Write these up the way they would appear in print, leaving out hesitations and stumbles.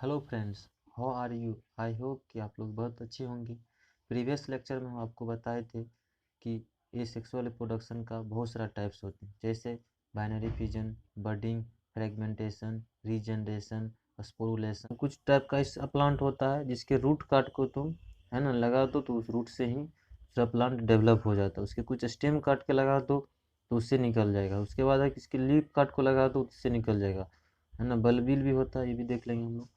Hello friends, how are you. I hope कि आप लोग बहुत अच्छे होंगे। प्रीवियस लेक्चर में हम आपको बताए थे कि ये सेक्सुअल रिप्रोडक्शन का बहुत सारा टाइप्स होते हैं, जैसे binary fission, budding, fragmentation, regeneration, sporulation. कुछ टाइप का इस प्लांट होता है जिसके रूट काट को तुम है ना लगा दो तो उस रूट से ही दूसरा प्लांट डेवलप हो जाता है। उसके कुछ स्टेम काट के लगा दो तो उससे निकल जाएगा। उसके बाद है कि इसके लीफ काट को लगा दो उससे निकल जाएगा, है ना। बल्बिल भी होता है, ये भी देख लेंगे हम लोग,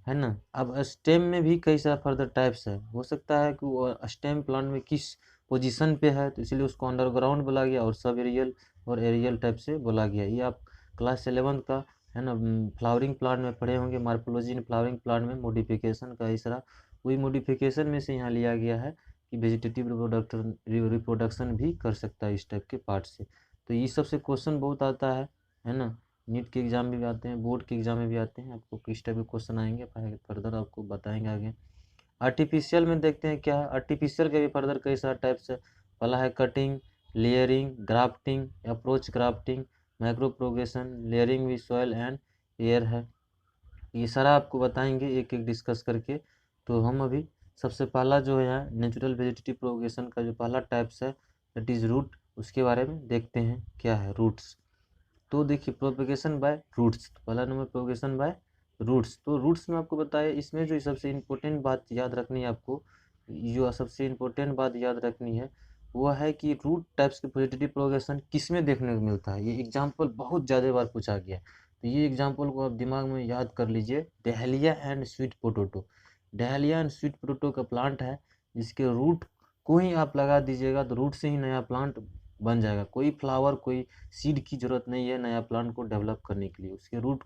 है ना। अब स्टेम में भी कई सारा फर्दर टाइप्स है। हो सकता है कि वो स्टेम प्लांट में किस पोजीशन पे है तो इसलिए उसको अंडरग्राउंड बोला गया और सब एरियल और एरियल टाइप से बोला गया। ये आप क्लास 11 का है ना फ्लावरिंग प्लांट में पढ़े होंगे। मार्फोलॉजी इन फ्लावरिंग प्लांट में मॉडिफिकेशन का इस तरह वही मॉडिफिकेशन में से यहाँ लिया गया है कि वेजिटेटिव रिप्रोडक्शन भी कर सकता है इस टाइप के पार्ट से। तो ये सबसे क्वेश्चन बहुत आता है ना। नीट के एग्ज़ाम में भी आते हैं, बोर्ड के एग्ज़ाम में भी आते हैं। आपको किस टाइप के क्वेश्चन आएंगे फर्दर आपको बताएंगे आगे। आर्टिफिशियल में देखते हैं क्या है। आर्टिफिशियल के भी फर्दर कई सारे टाइप्स है। पहला है cutting, layering, grafting, approach grafting, micro progression, layering with soil and air है। ये सारा आपको बताएंगे एक एक डिस्कस करके। तो हम अभी सबसे पहला जो है नेचुरल वेजिटेटिव प्रोग्रेशन का जो पहला टाइप्स है दैट इज़ रूट, उसके बारे में देखते हैं क्या है रूट्स। तो देखिए प्रोपेगेशन बाय रूट्स, पहला नंबर प्रोपेगेशन बाय रूट्स। तो रूट्स में आपको बताया, इसमें जो सबसे इम्पोर्टेंट बात याद रखनी है आपको, जो सबसे इम्पोर्टेंट बात याद रखनी है वो है कि रूट टाइप्स के वेजिटेटिव प्रोपेगेशन किस में देखने को मिलता है। ये एग्जाम्पल बहुत ज़्यादा बार पूछा गया है, तो ये एग्जाम्पल को आप दिमाग में याद कर लीजिए। Dahlia and sweet potato. Dahlia and sweet potato का प्लांट है जिसके रूट को ही आप लगा दीजिएगा तो रूट से ही नया प्लांट बन जाएगा। कोई फ्लावर, कोई सीड की जरूरत नहीं है नया प्लांट को डेवलप करने के लिए। उसके रूट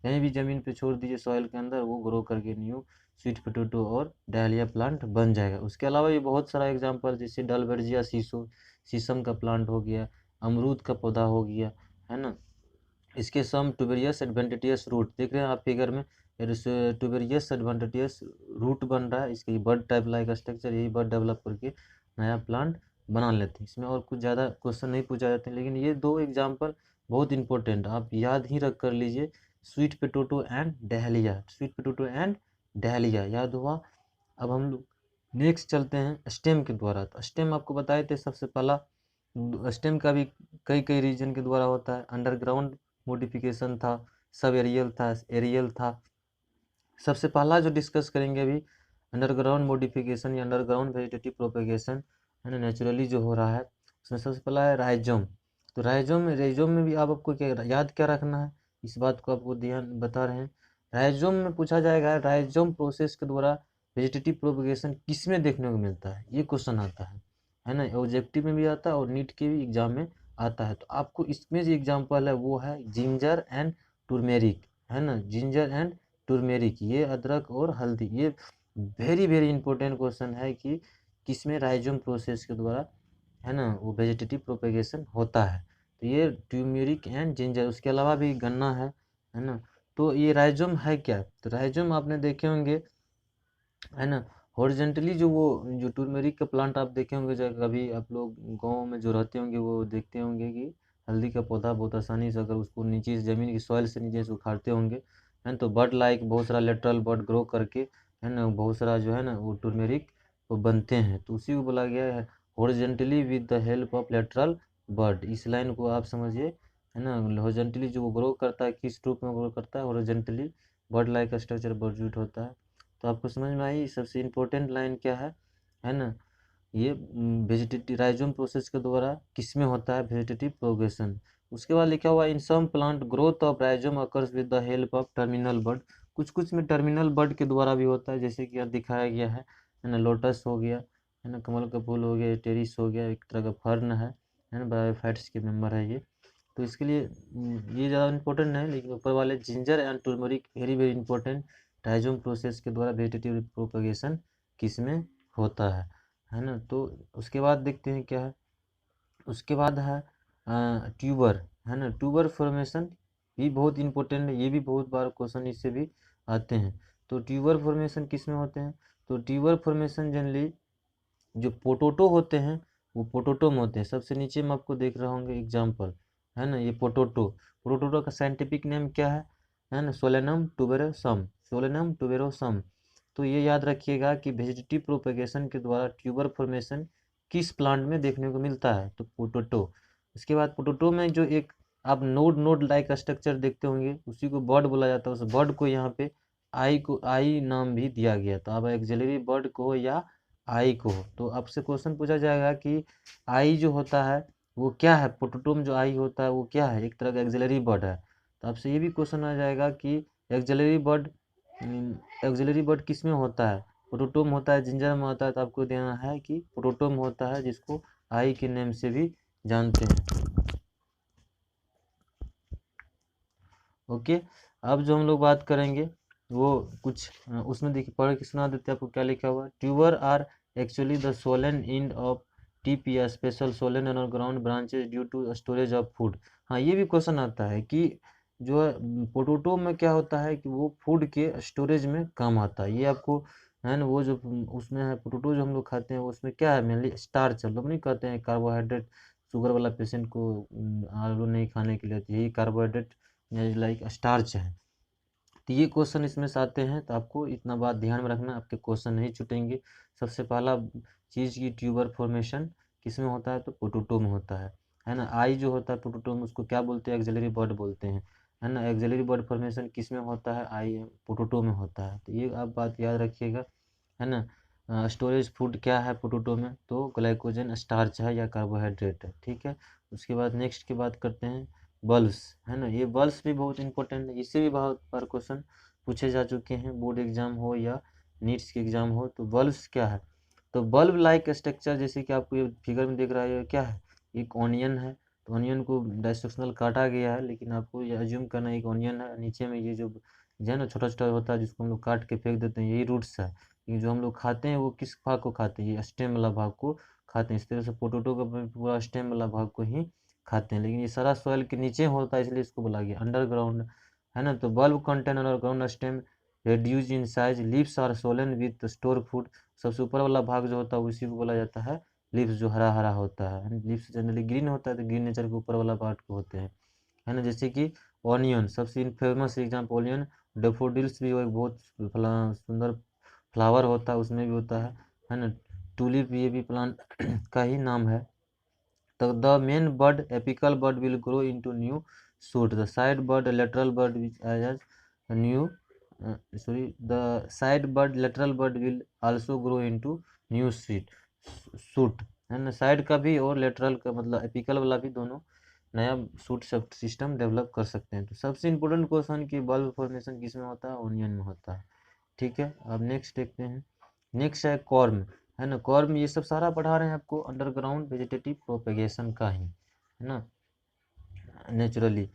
कहीं भी ज़मीन पे छोड़ दीजिए सॉइल के अंदर, वो ग्रो करके न्यू स्वीट पोटैटो और डायलिया प्लांट बन जाएगा। उसके अलावा ये बहुत सारा एग्जांपल जैसे डलबर्जिया शीशम का प्लांट हो गया, अमरूद का पौधा हो गया, है ना। इसके सम ट्यूबेरियस एडवेंटिटियस रूट देख रहे हैं आप फिगर में, ट्यूबेरियस एडवेंटिटियस रूट बन रहा है। इसकी बर्ड टाइप लाइक स्ट्रक्चर, यही बर्ड डेवलप करके नया प्लांट बना लेते हैं। इसमें और कुछ ज़्यादा क्वेश्चन नहीं पूछा जाते हैं, लेकिन ये दो एग्जाम्पल बहुत इंपॉर्टेंट आप याद ही रख कर लीजिए। Sweet potato and dahlia, sweet potato and dahlia याद हुआ। अब हम लोग नेक्स्ट चलते हैं स्टेम के द्वारा। तो स्टेम आपको बताए थे सबसे पहला, स्टेम का भी कई कई रीजन के द्वारा होता है। अंडरग्राउंड मॉडिफिकेशन था, सब एरियल था, एरियल था। सबसे पहला जो डिस्कस करेंगे अभी अंडरग्राउंड मॉडिफिकेशन या अंडरग्राउंड वेजिटेटिव प्रोपेगेशन, है ना, नेचुरली जो हो रहा है उसमें सबसे पहला है राइजोम। तो राइजोम में भी आपको क्या याद क्या रखना है, इस बात को आपको ध्यान बता रहे हैं। राइजोम में पूछा जाएगा राइजोम प्रोसेस के द्वारा वेजिटेटिव प्रोपेगेशन किस में देखने को मिलता है, ये क्वेश्चन आता है ना। ऑब्जेक्टिव में भी आता है और नीट के भी एग्जाम में आता है। तो आपको इसमें जो एग्जाम्पल है वो है जिंजर एंड टर्मेरिक, है ना। जिंजर एंड टर्मेरिक, ये अदरक और हल्दी। ये वेरी वेरी इंपॉर्टेंट क्वेश्चन है कि किसमें राइजोम प्रोसेस के द्वारा, है ना, वो वेजिटेटिव प्रोपेगेशन होता है। तो ये ट्यूमेरिक एंड जिंजर, उसके अलावा भी गन्ना है ना। तो ये राइजोम है क्या, तो राइजोम आपने देखे होंगे, है ना। हॉरिजेंटली जो टर्मेरिक का प्लांट आप देखे होंगे, जब कभी आप लोग गाँव में जो रहते होंगे वो देखते होंगे कि हल्दी का पौधा बहुत आसानी से अगर उसको नीचे से ज़मीन की सॉइल से नीचे से उखाड़ते होंगे, है ना, तो बड लाइक बहुत सारा लेटरल बड ग्रो करके, है ना, बहुत सारा जो है ना वो टर्मेरिक वो बनते हैं। तो उसी को बोला गया है horizontally with the help of lateral bud. इस लाइन को आप समझिए, है ना। हॉरिजेंटली जो वो ग्रो करता है किस रूप में ग्रो करता है, हॉरिजेंटली बड लाइक स्ट्रक्चर प्रोड्यूस होता है। तो आपको समझ में आई सबसे इम्पोर्टेंट लाइन क्या है ना। ये वेजिटेटिव राइजोम प्रोसेस के द्वारा किसमें होता है वेजिटेटिव प्रोग्रेशन। उसके बाद लिखा हुआ in some plant growth of rhizome occurs with the help of terminal bud. कुछ कुछ में टर्मिनल बड के द्वारा भी होता है, जैसे कि यहाँ दिखाया गया है ना। लोटस हो गया, है ना, कमल का फूल हो गया, टेरिस हो गया, एक तरह का फर्न है ना, बायोफाइट्स के मेंबर है ये। तो इसके लिए ये ज़्यादा इंपॉर्टेंट नहीं, लेकिन ऊपर वाले ginger and turmeric very very important. Rhizome process के द्वारा वेजिटेटिव प्रोपगेशन किसमें होता है ना। तो उसके बाद देखते हैं क्या है। उसके बाद है ट्यूबर, है ना। ट्यूबर फॉर्मेशन भी बहुत इंपॉर्टेंट है, ये भी बहुत बार क्वेश्चन इससे भी आते हैं। तो ट्यूबर फॉर्मेशन किस में होते हैं, तो ट्यूबर फॉर्मेशन जनरली जो पोटोटो होते हैं वो पोटोटो में होते हैं। सबसे नीचे में आपको देख रहे होंगे एग्जाम्पल, है ना, ये पोटोटो। पोटोटो का साइंटिफिक नेम क्या है ना, सोलेनम ट्यूबेरोसम। Solanum tuberosum. तो ये याद रखिएगा कि वेजिटेटिव प्रोपेगेशन के द्वारा ट्यूबर फॉर्मेशन किस प्लांट में देखने को मिलता है, तो पोटैटो। उसके बाद पोटैटो में जो एक आप नोड लाइक स्ट्रक्चर देखते होंगे, उसी को बर्ड बोला जाता है। उस बर्ड को यहाँ पे आई नाम भी दिया गया। तो आप एक्सिलरी बर्ड को या आई को, तो आपसे क्वेश्चन पूछा जाएगा कि आई जो होता है वो क्या है, पोटैटो में जो आई होता है वो क्या है, एक तरह का एक्सिलरी बर्ड है। तो आपसे ये भी क्वेश्चन आ जाएगा कि एक्सिलरी बर्ड किस में होता है, पोटैटो में होता है, जिंजर में होता है। तो आपको देना है कि पोटैटो में होता है, जिसको आई के नेम से भी जानते हैं। ओके, अब जो हम लोग बात करेंगे वो कुछ उसमें देखिए, पढ़ के सुना देते हैं आपको क्या लिखा हुआ। Tuber are actually the swollen end of tip या special swollen underground branches due to storage of food. हाँ, ये भी क्वेश्चन आता है कि जो है पोटैटो में क्या होता है कि वो फूड के स्टोरेज में काम आता है। ये आपको है ना, वो जो उसमें है पोटैटो जो हम लोग खाते हैं उसमें क्या है, मेनली स्टार्च। हम लोग नहीं कहते हैं कार्बोहाइड्रेट, शुगर वाला पेशेंट को आलू नहीं खाने के लिए, यही कार्बोहाइड्रेट लाइक स्टार्च है। तो ये क्वेश्चन इसमें से आते हैं, तो आपको इतना बात ध्यान में रखना, आपके क्वेश्चन नहीं छूटेंगे। सबसे पहला चीज़ की ट्यूबर फॉर्मेशन किस में होता है, तो पोटैटो में होता है ना। आई जो होता है पोटैटो में, उसको क्या बोलते हैं, एक्सिलरी बर्ड बोलते हैं, है ना। एक्सिलरी बर्ड फॉर्मेशन किस में होता है, आई पोटैटो में होता है। तो ये आप बात याद रखिएगा, है ना। स्टोरेज फूड क्या है पोटैटो में, तो ग्लाइकोजन स्टार्च है या कार्बोहाइड्रेट है, ठीक है। उसके बाद नेक्स्ट की बात करते हैं बल्ब्स, है ना। ये बल्ब्स भी बहुत इंपॉर्टेंट है, इससे भी बहुत बार क्वेश्चन पूछे जा चुके हैं, बोर्ड एग्जाम हो या नीट्स के एग्जाम हो। तो बल्ब्स क्या है, तो बल्ब लाइक स्ट्रक्चर, जैसे कि आपको ये फिगर में दिख रहा है, ये क्या है, एक ऑनियन है। तो ऑनियन को डायसेक्शनल काटा गया है, लेकिन आपको ये अज्यूम करना एक ऑनियन है, नीचे में ये जो है ना छोटा छोटा होता है, जिसको हम लोग काट के फेंक देते हैं, यही रूट्स है। ये जो हम लोग खाते हैं वो किस भाग को खाते हैं, ये स्टेम वाला भाग को खाते हैं। इस तरह से पोटैटो का पूरा स्टेम वाला भाग को ही खाते हैं, लेकिन ये सारा सॉइल के नीचे होता है, इसलिए इसको बोला गया अंडरग्राउंड, है ना। तो bulb contain underground stem reduce in size, leaves are swollen with store food। सबसे ऊपर वाला भाग जो होता है उसी को बोला जाता है लीव्स, जो हरा हरा होता है। लीव्स जनरली ग्रीन होता है, तो ग्रीन नेचर के ऊपर वाला पार्ट को होते हैं, है ना। जैसे कि ऑनियन, सबसे फेमस एग्जाम्पल ऑनियन। डेफोडिल्स भी वो एक बहुत सुंदर फ्लावर होता है, उसमें भी होता है ना। टूलिप ये भी प्लांट का ही नाम है। The main bud, apical bud, will grow into new shoot. The side bud, lateral bud, which has a new, the side bud, lateral bud will also grow into new shoot, है ना। Side का भी और lateral का, मतलब apical वाला भी, दोनों नया शूट सब सिस्टम डेवलप कर सकते हैं। तो सबसे इम्पोर्टेंट क्वेश्चन की बल्ब फॉर्मेशन किस में होता है, ऑनियन में होता है, ठीक है। अब नेक्स्ट देखते हैं, नेक्स्ट है कॉर्म, है ना। कॉर्म ये सब सारा पढ़ा रहे हैं आपको अंडरग्राउंड वेजिटेटिव प्रोपेगेशन का ही, है ना, नेचुरली।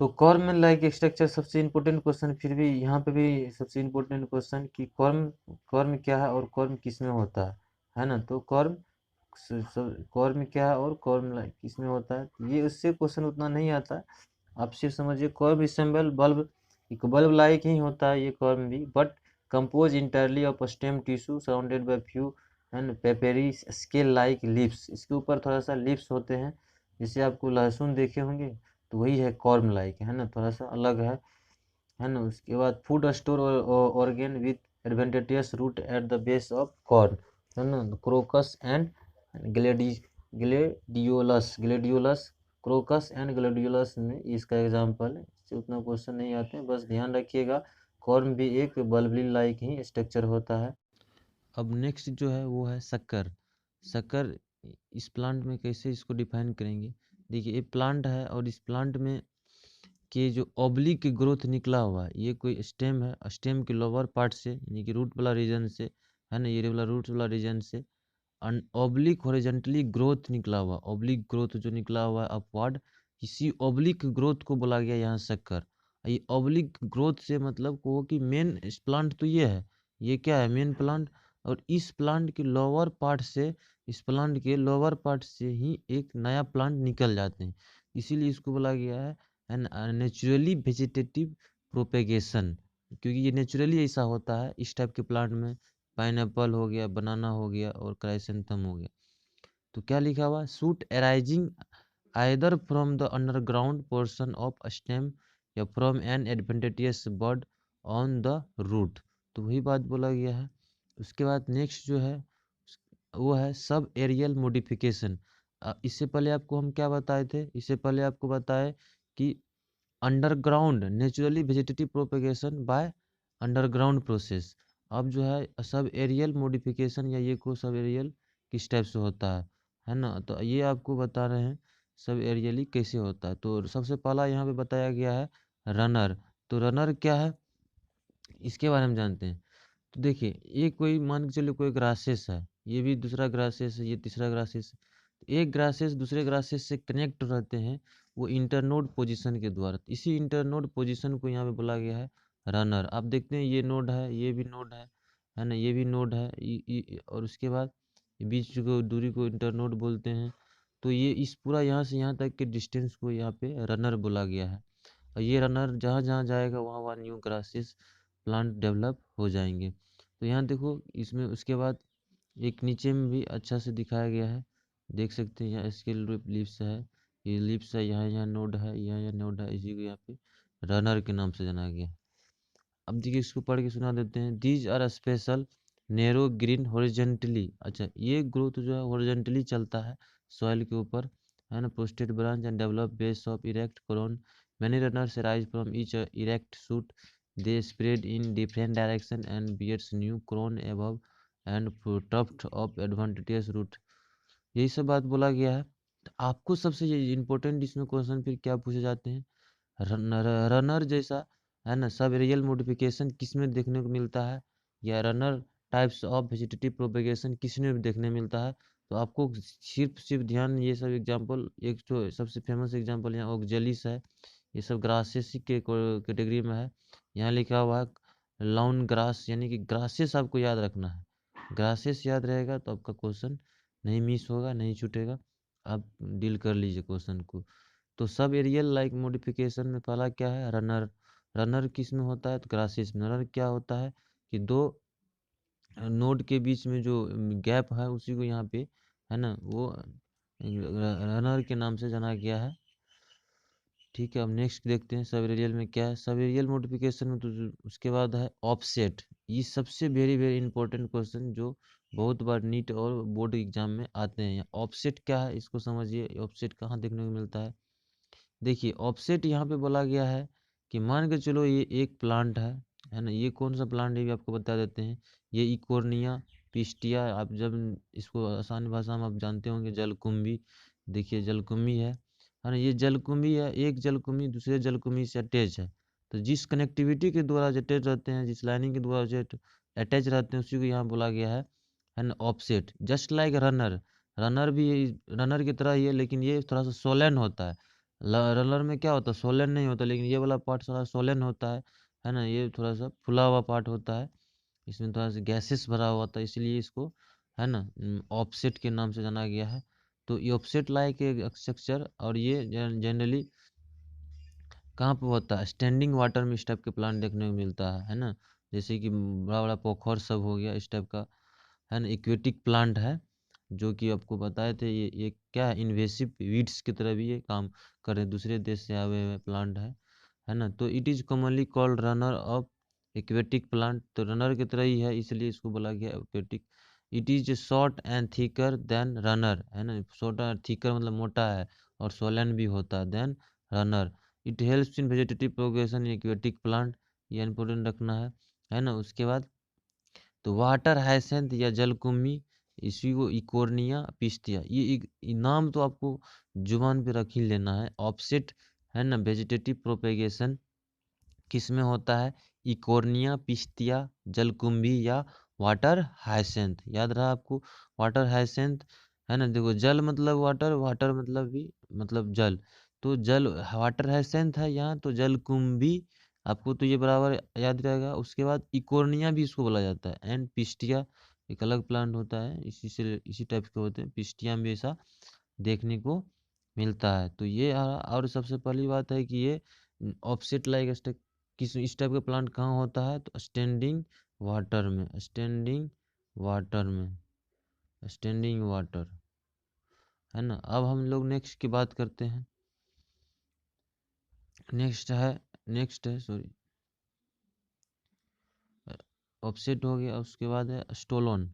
तो कॉर्म में लाइक स्ट्रक्चर सबसे इम्पोर्टेंट क्वेश्चन, फिर भी यहाँ पे भी सबसे इम्पोर्टेंट क्वेश्चन कि कॉर्म कॉर्म क्या है और कॉर्म किस में होता है ना। तो कॉर्म कॉर्म क्या है और कॉर्म किस में होता है, ये उससे क्वेश्चन उतना नहीं आता है। आप सिर्फ समझिए कॉर्म रिसेंबल बल्ब, एक बल्ब लाइक ही होता है ये कॉर्म भी, but compose entirely of stem tissue surrounded by few and papery scale like lips. इसके ऊपर थोड़ा सा लिप्स होते हैं, जिसे आपको लहसुन देखे होंगे, तो वही है कॉर्म लाइक, है ना, थोड़ा सा अलग है ना। उसके बाद food store organ with adventitious root at the base of corn, है ना। Crocus and gladiolus crocus and gladiolus में इसका एग्जाम्पल है। इससे उतना क्वेश्चन नहीं आते हैं, बस ध्यान रखिएगा कॉर्न भी एक बल्बली लाइक ही स्ट्रक्चर होता है। अब नेक्स्ट जो है वो है शक्कर। शक्कर इस प्लांट में कैसे इसको डिफाइन करेंगे, देखिए ये प्लांट है और इस प्लांट में कि जो ऑब्लिक ग्रोथ निकला हुआ है, ये कोई स्टेम है, स्टेम के लोअर पार्ट से, यानी कि रूट वाला रीजन से, है ना, ये वाला रूट वाला रीजन से ऑब्लिक हॉरिजॉन्टली ग्रोथ निकला हुआ, ऑब्लिक ग्रोथ जो निकला हुआ है अपवर्ड, इसी ऑब्लिक ग्रोथ को बोला गया यहाँ शक्कर। ये ऑब्लिक ग्रोथ से मतलब को कि मेन प्लांट तो ये है, ये क्या है, मेन प्लांट। और इस प्लांट के लोअर पार्ट से, इस प्लांट के लोअर पार्ट से ही एक नया प्लांट निकल जाते हैं, इसीलिए इसको बोला गया है एन नेचुरली वेजिटेटिव प्रोपेगेशन, क्योंकि ये नेचुरली ऐसा होता है इस टाइप के प्लांट में। पाइनएप्पल हो गया, बनाना हो गया और क्राइसेंथम हो गया। तो क्या लिखा हुआ, shoot arising either from the underground portion of stem या from an adventitious bud on the root, तो वही बात बोला गया है। उसके बाद नेक्स्ट जो है वो है सब एरियल मॉडिफिकेशन। इससे पहले आपको हम क्या बताए थे, इससे पहले आपको बताए कि underground naturally vegetative propagation by underground process. अब जो है सब एरियल मॉडिफिकेशन या ये को सब एरियल किस टाइप से होता है ना, तो ये आपको बता रहे हैं सब एरियली कैसे होता है। तो सबसे पहला यहाँ पे बताया गया है रनर। तो रनर क्या है इसके बारे में जानते हैं। तो देखिए ये कोई मान के चलो कोई ग्रासेस है, ये भी दूसरा ग्रासेस है, ये तीसरा ग्रासेस है। तो एक ग्रासेस दूसरे ग्रासेस से कनेक्ट रहते हैं वो इंटरनोड पोजीशन के द्वारा। इसी इंटरनोड पोजीशन को यहाँ पे बोला गया है रनर। आप देखते हैं ये नोड है, ये भी नोड है ना, ये भी नोड है, और उसके बाद बीच को दूरी को इंटरनोड बोलते हैं। तो ये इस पूरा यहाँ से यहाँ तक के डिस्टेंस को यहाँ पे रनर बोला गया है। और ये रनर जहाँ जहाँ जाएगा वहाँ वहाँ न्यू ग्रासेस प्लांट डेवलप हो जाएंगे। तो यहाँ देखो इसमें उसके बाद एक नीचे में भी अच्छा से दिखाया गया है, देख सकते हैं यहाँ स्केल लीव्स है, ये लीव्स है, यहाँ यहाँ नोड है, यहाँ यहाँ नोड है, इसी को यहाँ पे रनर के नाम से जाना गया है। अब देखिए इसको पढ़ के सुना देते हैं। These are special narrow green horizontally, अच्छा ये ग्रोथ जो है हॉरिजेंटली चलता है सॉइल के ऊपर, है ना, posted branch and develop base of erect crown. Many runners rise from each erect shoot, they spread in different direction and bears new crown above and tuft of adventitious root. यही सब बात बोला गया है। तो आपको सबसे इम्पोर्टेंट इसमें क्वेश्चन फिर क्या पूछे जाते हैं, रनर रनर जैसा, है ना, सब एरियल मॉडिफिकेशन किस में देखने को मिलता है, या runner types of vegetative propagation किस में देखने मिलता है। तो आपको सिर्फ ध्यान ये सब एग्जांपल, एक जो सबसे फेमस एग्जांपल यहाँ ओक्जेलिस है, ये सब ग्रासेस के कैटेगरी में है। यहाँ लिखा हुआ है लॉन ग्रास, यानी कि ग्रासेस आपको याद रखना है। ग्रासेस याद रहेगा तो आपका क्वेश्चन नहीं मिस होगा, नहीं छूटेगा, आप डील कर लीजिए क्वेश्चन को। तो सब एरियल लाइक मॉडिफिकेशन में पहला क्या है रनर। रनर किस में होता है तो ग्रासेस में। रनर क्या होता है कि दो नोड के बीच में जो गैप है उसी को यहाँ पे, है ना, वो रनर के नाम से जाना गया है। ठीक है, अब नेक्स्ट देखते हैं सब एरियल में क्या है। सब एरियल मॉडिफिकेशन में तो उसके बाद है ऑफसेट। ये सबसे वेरी वेरी इंपॉर्टेंट क्वेश्चन जो बहुत बार नीट और बोर्ड एग्जाम में आते हैं। ऑफसेट क्या है इसको समझिए, ऑफसेट कहाँ देखने को मिलता है। देखिए ऑफसेट यहाँ पे बोला गया है कि मान के चलो ये एक प्लांट है ना, ये कौन सा प्लांट है ये आपको बता देते हैं। ये इकोर्निया पिस्टिया, आप जब इसको आसान भाषा में आप जानते होंगे जलकुंभी। देखिए जलकुंभी है ना, ये जलकुंभी है, एक जलकुंभी दूसरे जलकुंभी से अटैच है। तो जिस कनेक्टिविटी के द्वारा अटैच रहते हैं, जिस लाइनिंग के द्वारा अटैच रहते हैं, उसी को यहाँ बोला गया है ना offset. Just like runner, runner भी रनर की तरह ही है, लेकिन ये थोड़ा सा सोलेन होता है। रनर में क्या होता है सोलेन नहीं होता, लेकिन ये वाला पार्ट थोड़ा सोलेन होता है ना, ये थोड़ा सा फुला हुआ पार्ट होता है, इसमें थोड़ा सा गैसेस भरा हुआ था, इसलिए इसको, है ना, ऑफसेट के नाम से जाना गया है। तो ये ऑफसेट लाइक एक स्ट्रक्चर, और ये जनरली कहाँ पे होता है स्टैंडिंग वाटर में इस टाइप के प्लांट देखने को मिलता है ना, जैसे कि बड़ा बड़ा पोखर सब हो गया इस टाइप का, है ना, एक्वेटिक प्लांट है, जो कि आपको बताए थे ये क्या है इन्वेसिव वीड्स की तरह भी ये काम कर रहे हैं, दूसरे देश से आए हुए प्लांट है ना। तो it is commonly called runner of aquatic plant. तो रनर की तरह ही है, इसलिए इसको बोला गया aquatic. It is short and thicker than runner, है ना, शॉर्ट एंड थिकर मतलब मोटा है, और सोलन भी होता है then runner. It helps in vegetative progression in aquatic plant, ये इंपॉर्टेंट रखना है ना। उसके बाद तो वाटर हाइसेंथ या जलकुम्भी, इसी को इकोर्निया पिस्टिया, ये नाम तो आपको जुबान पे रख ही लेना है। ऑफसेट, है ना, वेजिटेटिव प्रोपेगेशन किस में होता है, इकोर्निया पिस्टिया, जलकुंभी या वाटर हाइसेंथ। याद रहा आपको वाटर हाइसेंथ, है ना। देखो जल मतलब वाटर, वाटर मतलब भी मतलब जल, तो जल वाटर हाइसेंथ है यहाँ, तो जलकुंभी आपको तो ये बराबर याद रहेगा। उसके बाद इकोर्निया भी इसको बोला जाता है, एंड पिस्टिया एक अलग प्लांट होता है, इसी टाइप के होते हैं, पिस्टिया में ऐसा देखने को मिलता है। तो ये और सबसे पहली बात है कि ये ऑफसेट लाइक किस इस टाइप का प्लांट कहाँ होता है तो स्टैंडिंग वाटर में, स्टैंडिंग वाटर में, स्टैंडिंग वाटर, है ना। अब हम लोग नेक्स्ट की बात करते हैं। नेक्स्ट है सॉरी ऑफसेट हो गया। उसके बाद है स्टोलोन।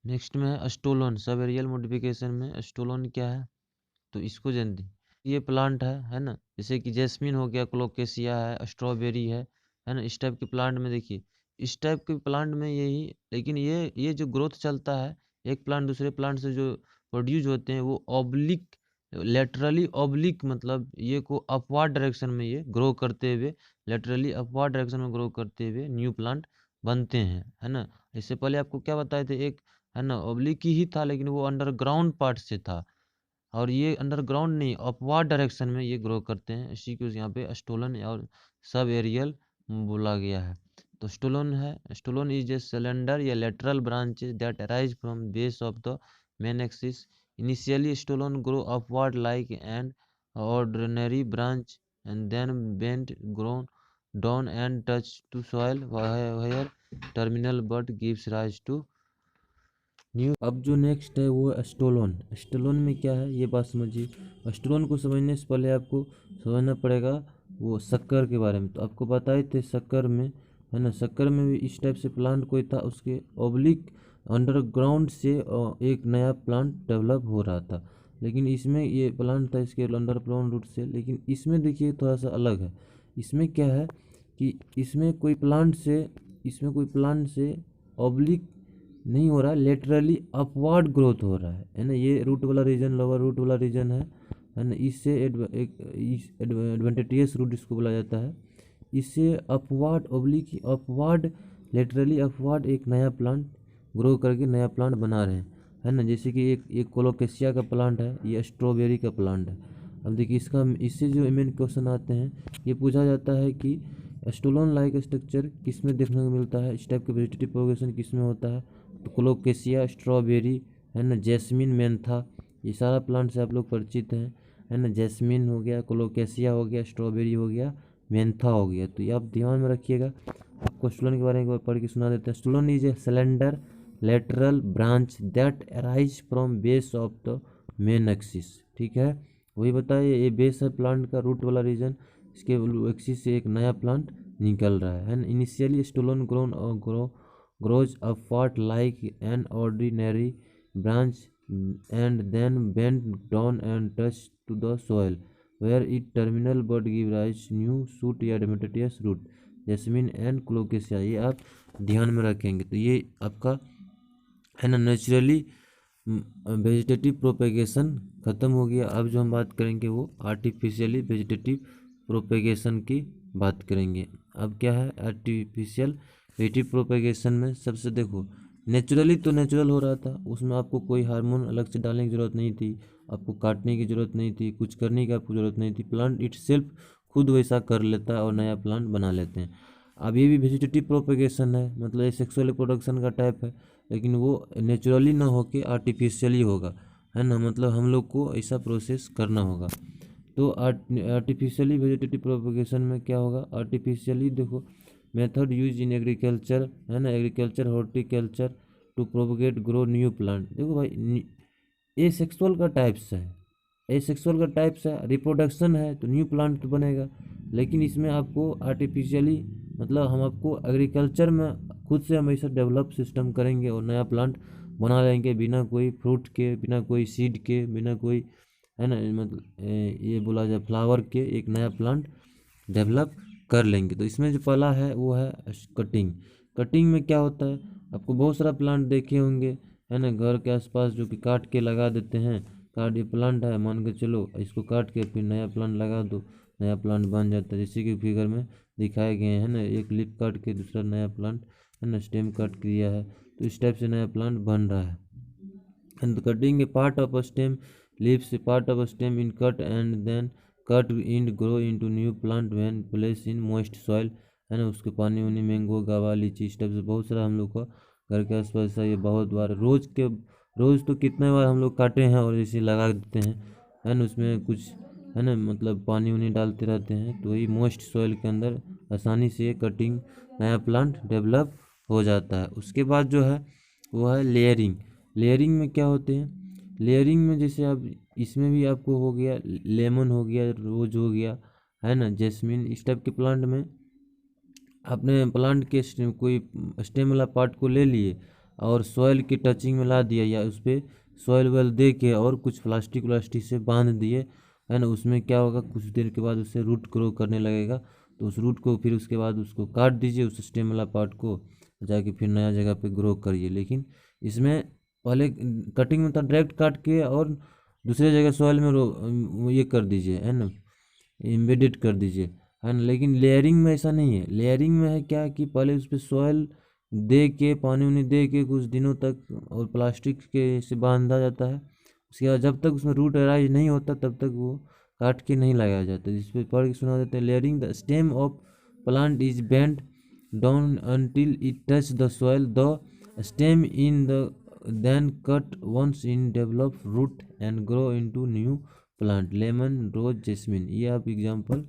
नेक्स्ट में है स्टोलोन। सब एरियल मॉडिफिकेशन में स्टोलोन क्या है तो इसको जानते हैं। ये प्लांट है ना, जैसे कि जैस्मिन हो गया, कोलोकेशिया है, स्ट्रॉबेरी है ना। इस टाइप के प्लांट में देखिए, इस टाइप के प्लांट में यही, लेकिन ये जो ग्रोथ चलता है एक प्लांट दूसरे प्लांट से जो प्रोड्यूस होते हैं वो ऑब्लिक, लेटरली ऑब्लिक, मतलब ये को अपवार्ड डायरेक्शन में ये ग्रो करते हुए, लेटरली अपवार्ड डायरेक्शन में ग्रो करते हुए न्यू प्लांट बनते हैं, है ना। इससे पहले आपको क्या बताए थे, एक है ना ऑब्लिक ही था लेकिन वो अंडरग्राउंड पार्ट से था, और ये अंडरग्राउंड नहीं अपवार्ड डायरेक्शन में ये ग्रो करते हैं। इसी को यहाँ पे स्टोलन और सब एरियल बोला गया है। तो स्टोलन है, स्टोलन इज ए सिलेंडर या lateral branch that arise from base of the main axis. Initially stolon grow upward like an ordinary branch and then bend grown down and touch to soil where terminal bud gives rise to new. अब जो next है वो है stolon. Stolon में क्या है ये बात समझिए। स्टोलोन को समझने से पहले आपको समझना पड़ेगा वो शक्कर के बारे में। तो आपको बताए थे शक्कर में, है ना, शक्कर में भी इस टाइप से प्लांट कोई था, उसके ओब्लिक अंडरग्राउंड से एक नया प्लांट डेवलप हो रहा था। लेकिन इसमें ये प्लांट था इसके अंडरग्राउंड रूट से, लेकिन इसमें देखिए थोड़ा सा अलग है। इसमें क्या है कि इसमें कोई प्लांट से ऑब्लिक नहीं हो रहा है, लेटरली अपवर्ड ग्रोथ हो रहा है ना। ये रूट वाला रीजन लोअर रूट वाला रीजन है ना। इससे एडवांटेजियस रूट इसको बोला जाता है। इससे upward oblique upward laterally upward एक नया प्लांट ग्रो करके नया प्लांट बना रहे हैं, है ना। जैसे कि एक कोलोकेशिया का प्लांट है, ये स्ट्रॉबेरी का प्लांट है। अब देखिए इससे जो मेन क्वेश्चन आते हैं, ये पूछा जाता है कि स्टोलोन लाइक स्ट्रक्चर किस में देखने को मिलता है, इस टाइप के वेजिटेटिव प्रोग्रेशन किस में होता है। तो कोलोकेशिया, स्ट्रॉबेरी, है ना, जैस्मिन, मेंथा, ये सारा प्लांट से आप लोग परिचित हैं, है ना। जैस्मिन हो गया, कोलोकेशिया हो गया, स्ट्रॉबेरी हो गया, मेंथा हो गया। तो ये आप ध्यान में रखिएगा। आपको स्टोलोन के बारे में पढ़ के सुना देते हैं। Stolon is a cylinder lateral branch that arise from base of the main axis. ठीक है, वही बताइए, ये बेस है प्लांट का, रूट वाला रीजन, इसके एक्सिस से एक नया प्लांट निकल रहा है ना। Initially stolon grows upward like an ordinary branch and then bend down and touch to the soil where its terminal bud give rise new shoot या adventitious root। Jasmine and colocasia ये आप ध्यान में रखेंगे। तो ये आपका है ना नेचुरली वेजिटेटिव प्रोपेगेशन ख़त्म हो गया। अब जो हम बात करेंगे वो आर्टिफिशियली वेजिटेटिव प्रोपेगेशन की बात करेंगे। अब क्या है आर्टिफिशियल वेजिटेटिव प्रोपेगेशन में, सबसे देखो नेचुरली तो नेचुरल हो रहा था, उसमें आपको कोई हार्मोन अलग से डालने की ज़रूरत नहीं थी, आपको काटने की ज़रूरत नहीं थी, कुछ करने की आपको ज़रूरत नहीं थी। प्लांट इट सेल्फ खुद वैसा कर लेता है और नया प्लांट बना लेते हैं। अब ये भी वेजिटेटिव प्रोपेगेशन है, मतलब ये सेक्सुअल रिप्रोडक्शन का टाइप है, लेकिन वो नेचुरली ना होके आर्टिफिशियली होगा, है ना। मतलब हम लोग को ऐसा प्रोसेस करना होगा। तो आर्टिफिशियली वेजिटेटिव प्रोपेगेशन में क्या होगा, आर्टिफिशियली देखो मेथड यूज इन एग्रीकल्चर, है ना, agriculture horticulture to propagate grow new plant. देखो भाई ये सेक्सुअल का टाइप्स है, एसेक्सुअल का टाइप्स है, रिप्रोडक्शन है तो न्यू प्लांट तो बनेगा। लेकिन इसमें आपको आर्टिफिशियली, मतलब हम आपको एग्रीकल्चर में खुद से हम ऐसा डेवलप सिस्टम करेंगे और नया प्लांट बना लेंगे बिना कोई फ्रूट के, बिना कोई सीड के, बिना कोई, है ना, मतलब ये बोला जाए फ्लावर के, एक नया प्लांट डेवलप कर लेंगे। तो इसमें जो पहला है वो है कटिंग। कटिंग में क्या होता है, आपको बहुत सारा प्लांट देखे होंगे, है ना, घर के आसपास जो कि काट के लगा देते हैं। काट ये प्लांट है मान के चलो, इसको काट के फिर नया प्लांट लगा दो, नया प्लांट बन जाता है। जैसे कि फिगर में दिखाए गए हैं ना, एक लीफ काट के दूसरा नया प्लांट, है ना, स्टेम काट किया है, तो इस टाइप से नया प्लांट बन रहा है। And cutting a part of a stem, leaves a part of a stem in cut and then cut end grow into new plant when place in moist soil, है ना। उसके पानी वानी, मैंगो, गावा, लीची, इस टाइप से बहुत सारा हम लोग का घर के आसपास ये बहुत बार रोज़ तो कितने बार हम लोग काटे हैं और इसे लगा देते हैं, है ना। उसमें कुछ, है ना, मतलब पानी वानी डालते रहते हैं, तो वही मॉइस्ट सॉइल के अंदर आसानी से कटिंग नया प्लांट डेवलप हो जाता है। उसके बाद जो है वो है लेयरिंग। लेयरिंग में क्या होते हैं, लेयरिंग में जैसे आप इसमें भी आपको हो गया लेमन हो गया, रोज हो गया, है ना, जैस्मिन, इस टाइप के प्लांट में आपने प्लांट के कोई स्टेम वाला पार्ट को ले लिए और सॉइल की टचिंग में ला दिया, या उस पर सॉइल वेल दे के और कुछ प्लास्टिक व्लास्टिक से बांध दिए, है ना। उसमें क्या होगा, कुछ देर के बाद उससे रूट ग्रो करने लगेगा। तो उस रूट को फिर उसके बाद उसको काट दीजिए, उस स्टेम वाला पार्ट को, जाके फिर नया जगह पे ग्रो करिए। लेकिन इसमें पहले कटिंग में था डायरेक्ट काट के और दूसरे जगह सॉइल में ये कर दीजिए, है ना, एम्बेडेड कर दीजिए, है ना। लेकिन लेयरिंग में ऐसा नहीं है। लेयरिंग में है क्या कि पहले उस पर सॉइल दे के, पानी उनी दे के कुछ दिनों तक और प्लास्टिक के से बांधा जाता है। उसके बाद जब तक उसमें रूट अराइज नहीं होता तब तक वो काट के नहीं लगाया जाता। जिस पे पढ़ के सुना देते हैं, layering the stem of plant is bend down until it touch the soil. The stem in the then cut once in develop root and grow into new plant. Lemon, rose, jasmine, ये आप example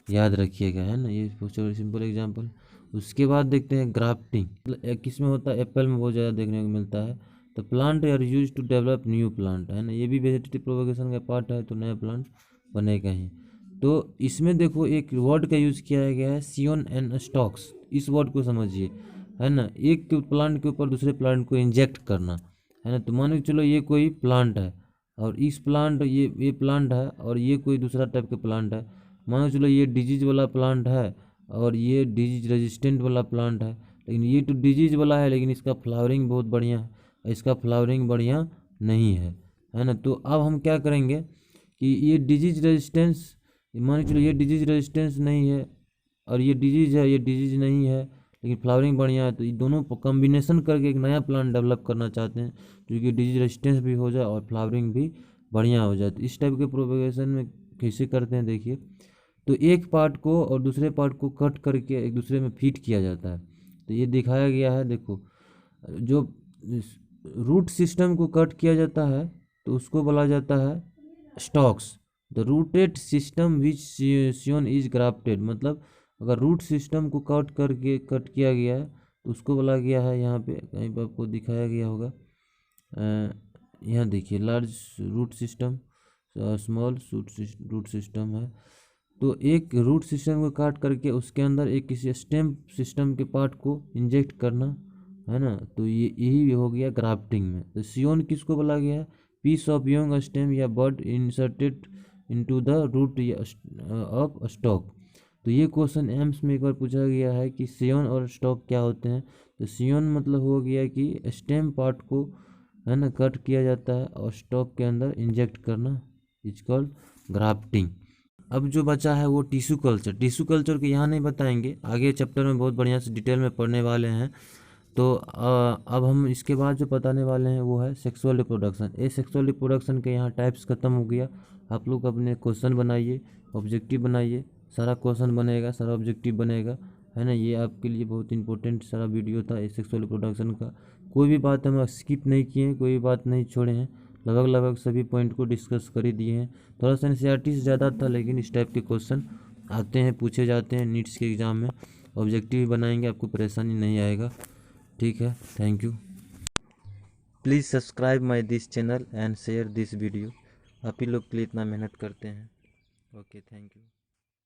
याद रखिएगा, है ना। ये simple example. उसके बाद देखते हैं ग्राफ्टिंग। किस में होता है, एप्पल में बहुत ज़्यादा देखने को मिलता है। तो plant are use to develop new plant, है ना। ये भी वेजिटेटिव प्रोपगेशन का पार्ट है, तो नया प्लांट बनेगा ही। तो इसमें देखो एक वर्ड का यूज़ किया गया है, सियोन एंड स्टॉक्स। इस वर्ड को समझिए, है ना। एक प्लांट के ऊपर दूसरे प्लांट को इंजेक्ट करना, है ना। तो मान के चलो ये कोई प्लांट है और इस प्लांट ये प्लांट है और ये कोई दूसरा टाइप का प्लांट है। मान के चलो ये डिजीज वाला प्लांट है और ये डिजीज रेजिस्टेंट वाला प्लांट है। लेकिन ये तो डिजीज वाला है, लेकिन इसका फ्लावरिंग बहुत बढ़िया है, इसका फ्लावरिंग बढ़िया नहीं है ना। तो अब हम क्या करेंगे कि ये डिजीज रेजिस्टेंस, मान के चलो ये डिजीज रेजिस्टेंस नहीं है और ये डिजीज है, ये डिजीज नहीं है, लेकिन फ्लावरिंग बढ़िया है। तो ये दोनों कॉम्बिनेशन करके एक नया प्लांट डेवलप करना चाहते हैं, जो कि डिजीज रेजिस्टेंस भी हो जाए और फ्लावरिंग भी बढ़िया हो जाए। तो इस टाइप के प्रोपगेशन में कैसे करते हैं, देखिए। तो एक पार्ट को और दूसरे पार्ट को कट करके एक दूसरे में फिट किया जाता है। तो ये दिखाया गया है, देखो। जो रूट सिस्टम को कट किया जाता है तो उसको बोला जाता है stocks. The rooted system which scion is grafted, मतलब अगर रूट सिस्टम को कट किया गया है तो उसको बोला गया है, यहाँ पे कहीं पर आपको दिखाया गया होगा, यहाँ देखिए, large root system, small root system है। तो एक रूट सिस्टम को काट करके उसके अंदर एक किसी स्टेम सिस्टम के पार्ट को इंजेक्ट करना, है ना। तो ये यही हो गया ग्राफ्टिंग में। तो सियोन किसको बोला गया है, पीस ऑफ यंग स्टेम या bud inserted into the root of stock. तो ये क्वेश्चन एम्स में एक बार पूछा गया है कि सियोन और स्टॉक क्या होते हैं। तो सियोन मतलब हो गया कि स्टेम पार्ट को, है ना, कट किया जाता है और स्टॉक के अंदर इंजेक्ट करना, इज कॉल्ड ग्राफ्टिंग। अब जो बचा है वो टिश्यू कल्चर। टिश्यू कल्चर के यहाँ नहीं बताएंगे, आगे चैप्टर में बहुत बढ़िया से डिटेल में पढ़ने वाले हैं। तो अब हम इसके बाद जो बताने वाले हैं वो है सेक्सुअल रिप्रोडक्शन। ये सेक्सुअल रिप्रोडक्शन के यहाँ टाइप्स खत्म हो गया। आप लोग अपने क्वेश्चन बनाइए, ऑब्जेक्टिव बनाइए, सारा क्वेश्चन बनेगा, सारा ऑब्जेक्टिव बनेगा, है ना। ये आपके लिए बहुत इंपॉर्टेंट सारा वीडियो था इस सेक्सुअल रिप्रोडक्शन का। कोई भी बात हम स्किप नहीं किए हैं, कोई भी बात नहीं छोड़े हैं, लगभग सभी पॉइंट को डिस्कस कर ही दिए हैं। थोड़ा सा एनसीईआरटी से ज़्यादा था, लेकिन इस टाइप के क्वेश्चन आते हैं, पूछे जाते हैं नीट्स के एग्ज़ाम में। ऑब्जेक्टिव बनाएंगे, आपको परेशानी नहीं आएगा। ठीक है, thank you. Please subscribe my this channel and share this video. आप ही लोग के लिए इतना मेहनत करते हैं। Okay, thank you.